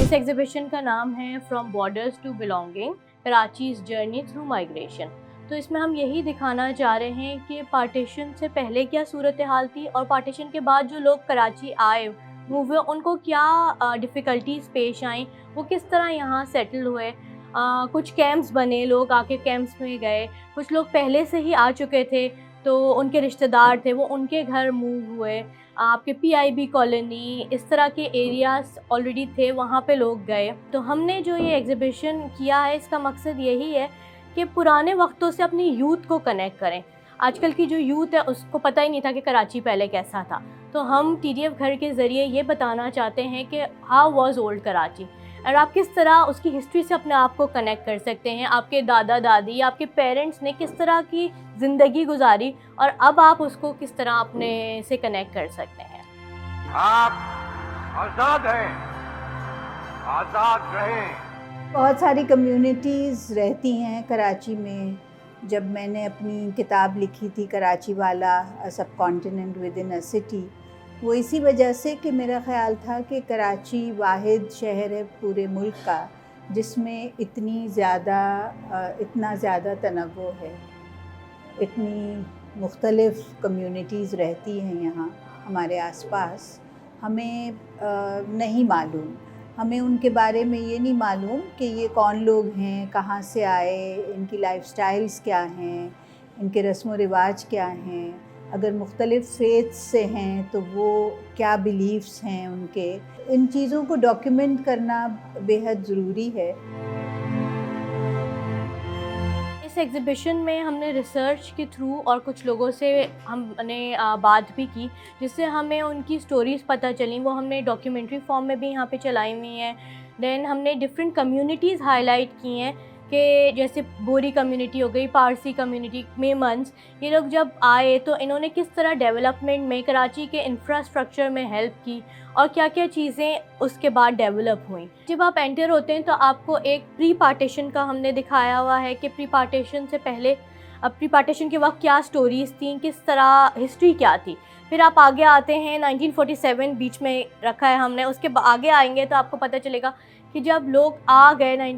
इस एग्जीबिशन का नाम है from borders to belonging, Karachi's journey through migration. तो इसमें हम यही दिखाना चाह रहे हैं कि पार्टीशन से पहले क्या सूरत हाल थी और पार्टीशन के बाद जो लोग कराची आए मूव हुए उनको क्या डिफ़िकल्टीज़ पेश आईं, वो किस तरह यहाँ सेटल हुए। कुछ कैंप्स बने, लोग आके कैंप्स में गए, कुछ लोग पहले से ही आ चुके थे तो उनके रिश्तेदार थे वो उनके घर मूव हुए। आपके पीआईबी कॉलोनी इस तरह के एरियाज़ ऑलरेडी थे, वहाँ पे लोग गए। तो हमने जो ये एग्ज़िबिशन किया है इसका मकसद यही है कि पुराने वक्तों से अपनी यूथ को कनेक्ट करें। आजकल की जो यूथ है उसको पता ही नहीं था कि कराची पहले कैसा था। तो हम टीडीएफ घर के ज़रिए ये बताना चाहते हैं कि हाउ वाज़ ओल्ड कराची, और आप किस तरह उसकी हिस्ट्री से अपने आप को कनेक्ट कर सकते हैं। आपके दादा दादी या आपके पेरेंट्स ने किस तरह की ज़िंदगी गुजारी और अब आप उसको किस तरह अपने से कनेक्ट कर सकते हैं। आप आज़ाद हैं, आज़ाद रहें। बहुत सारी कम्युनिटीज़ रहती हैं कराची में। जब मैंने अपनी किताब लिखी थी कराची वाला, अ सब continent with in a city, वो इसी वजह से कि मेरा ख़्याल था कि कराची वाहिद शहर है पूरे मुल्क का जिसमें इतना ज़्यादा तनव्वुर है, इतनी मुख्तलिफ़ कम्युनिटीज़ रहती हैं यहाँ हमारे आसपास। हमें नहीं मालूम, हमें उनके बारे में ये नहीं मालूम कि ये कौन लोग हैं, कहाँ से आए, इनकी लाइफ़स्टाइल्स क्या हैं, इनके रस्म व रिवाज क्या हैं, अगर मुख्तलिफ़ फेथ से हैं तो वो क्या बिलीफ्स हैं उनके। इन चीज़ों को डॉक्यूमेंट करना बेहद ज़रूरी है। इस एग्ज़िबिशन में हमने रिसर्च के थ्रू और कुछ लोगों से हमने बात भी की जिससे हमें उनकी स्टोरीज़ पता चली। वो हमने डॉक्यूमेंट्री फॉर्म में भी यहाँ पे चलाई हुई हैं। देन हमने डिफरेंट कम्युनिटीज़ हाईलाइट की हैं कि जैसे बोरी कम्युनिटी हो गई, पारसी कम्युनिटी, मेमन्स। ये लोग जब आए तो इन्होंने किस तरह डेवलपमेंट में कराची के इंफ्रास्ट्रक्चर में हेल्प की और क्या क्या चीज़ें उसके बाद डेवलप हुई। जब आप एंटर होते हैं तो आपको एक प्री पार्टीशन का हमने दिखाया हुआ है कि प्री पार्टीशन से पहले, अब प्री पार्टीशन के वक्त क्या स्टोरीज़ थी, किस तरह हिस्ट्री क्या थी। फिर आप आगे आते हैं 1947 बीच में रखा है हमने, उसके आगे आएंगे तो आपको पता चलेगा कि जब लोग आ गए,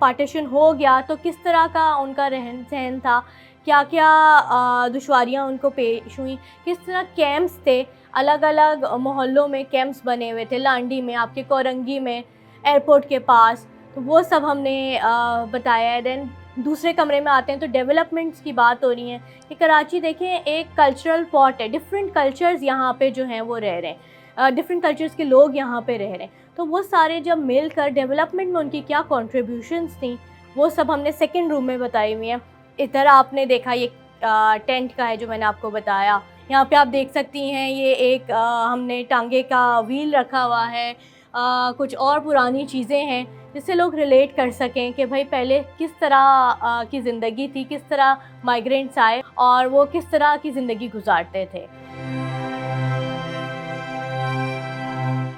पार्टीशन हो गया तो किस तरह का उनका रहन सहन था, क्या क्या दुश्वारियाँ उनको पेश हुई, किस तरह कैंप्स थे, अलग अलग मोहल्लों में कैंप्स बने हुए थे, लांडी में, आपके कोरंगी में, एयरपोर्ट के पास। तो वो सब हमने बताया है। देन दूसरे कमरे में आते हैं तो डेवलपमेंट्स की बात हो रही है कि कराची देखें एक कल्चरल पॉट है, डिफरेंट कल्चर्स यहाँ पे जो हैं वो रह रहे हैं, डिफरेंट कल्चर्स के लोग यहाँ पे रह रहे हैं। तो वो सारे जब मिलकर डेवलपमेंट में उनकी क्या कंट्रीब्यूशंस थी वो सब हमने सेकंड रूम में बताई हुई हैं। इधर आपने देखा ये टेंट का है जो मैंने आपको बताया। यहाँ पे आप देख सकती हैं ये एक हमने टांगे का व्हील रखा हुआ है। कुछ और पुरानी चीज़ें हैं जिससे लोग रिलेट कर सकें कि भाई पहले किस तरह की ज़िंदगी थी, किस तरह माइग्रेंट्स आए और वो किस तरह की ज़िंदगी गुजारते थे।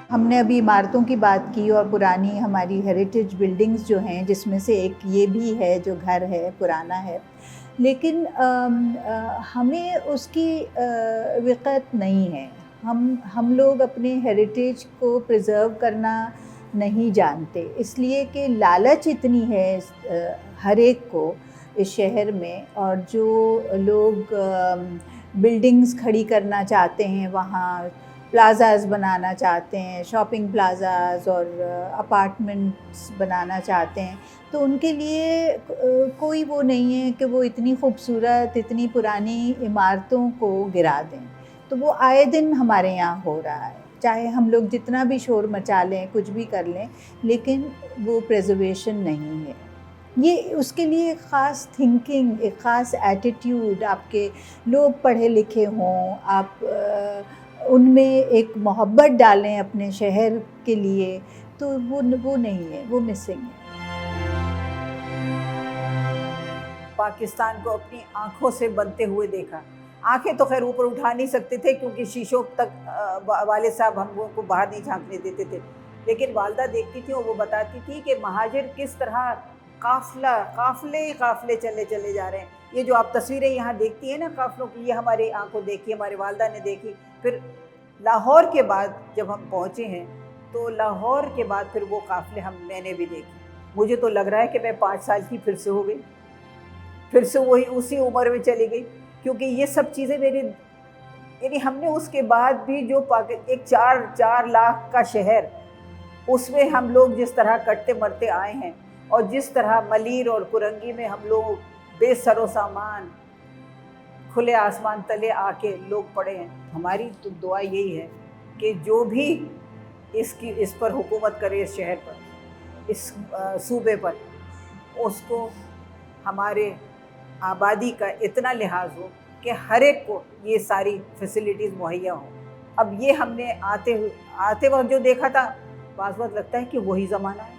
हमने अभी इमारतों की बात की और पुरानी हमारी हेरिटेज बिल्डिंग्स जो हैं, जिसमें से एक ये भी है जो घर है, पुराना है, लेकिन हमें उसकी विक़त नहीं है। हम लोग अपने हेरिटेज को प्रिज़र्व करना नहीं जानते, इसलिए कि लालच इतनी है हर एक को इस शहर में, और जो लोग बिल्डिंग्स खड़ी करना चाहते हैं, वहाँ प्लाज़ाज़ बनाना चाहते हैं, शॉपिंग प्लाज़ाज़ और अपार्टमेंट्स बनाना चाहते हैं, तो उनके लिए कोई वो नहीं है कि वो इतनी खूबसूरत, इतनी पुरानी इमारतों को गिरा दें। तो वो आए दिन हमारे यहाँ हो रहा है, चाहे हम लोग जितना भी शोर मचा लें, कुछ भी कर लें, लेकिन वो प्रिजर्वेशन नहीं है। ये उसके लिए एक ख़ास थिंकिंग, एक ख़ास एटीट्यूड, आपके लोग पढ़े लिखे हों, आप उनमें एक मोहब्बत डालें अपने शहर के लिए, तो वो नहीं है, वो मिसिंग है। पाकिस्तान को अपनी आँखों से बनते हुए देखा। आँखें तो खैर ऊपर उठा नहीं सकते थे क्योंकि शीशों तक वालिद साहब हम लोगों को बाहर नहीं झांकने देते थे, लेकिन वालदा देखती थी और वो बताती थी कि महाजिर किस तरह काफ़िले चले जा रहे हैं। ये जो आप तस्वीरें यहाँ देखती हैं ना काफ़िलों की, ये हमारी आंखों देखी, हमारे वालदा ने देखी। फिर लाहौर के बाद जब हम पहुँचे हैं तो लाहौर के बाद फिर वो काफ़िले मैंने भी देखे। मुझे तो लग रहा है कि मैं 5 साल की फिर से हो गई, फिर से वही उसी उम्र में चली गई, क्योंकि ये सब चीज़ें मेरी, यानी हमने उसके बाद भी जो एक 4 लाख का शहर, उसमें हम लोग जिस तरह कटते मरते आए हैं, और जिस तरह मलीर और कुरंगी में हम लोग बेसरो सामान खुले आसमान तले आके लोग पड़े हैं। हमारी तो दुआ यही है कि जो भी इस पर हुकूमत करे, इस शहर पर, इस सूबे पर, उसको हमारे आबादी का इतना लिहाज हो कि हर एक को ये सारी फैसिलिटीज़ मुहैया हों। अब ये हमने आते वक्त जो देखा था, बाज़ वक्त लगता है कि वही ज़माना है।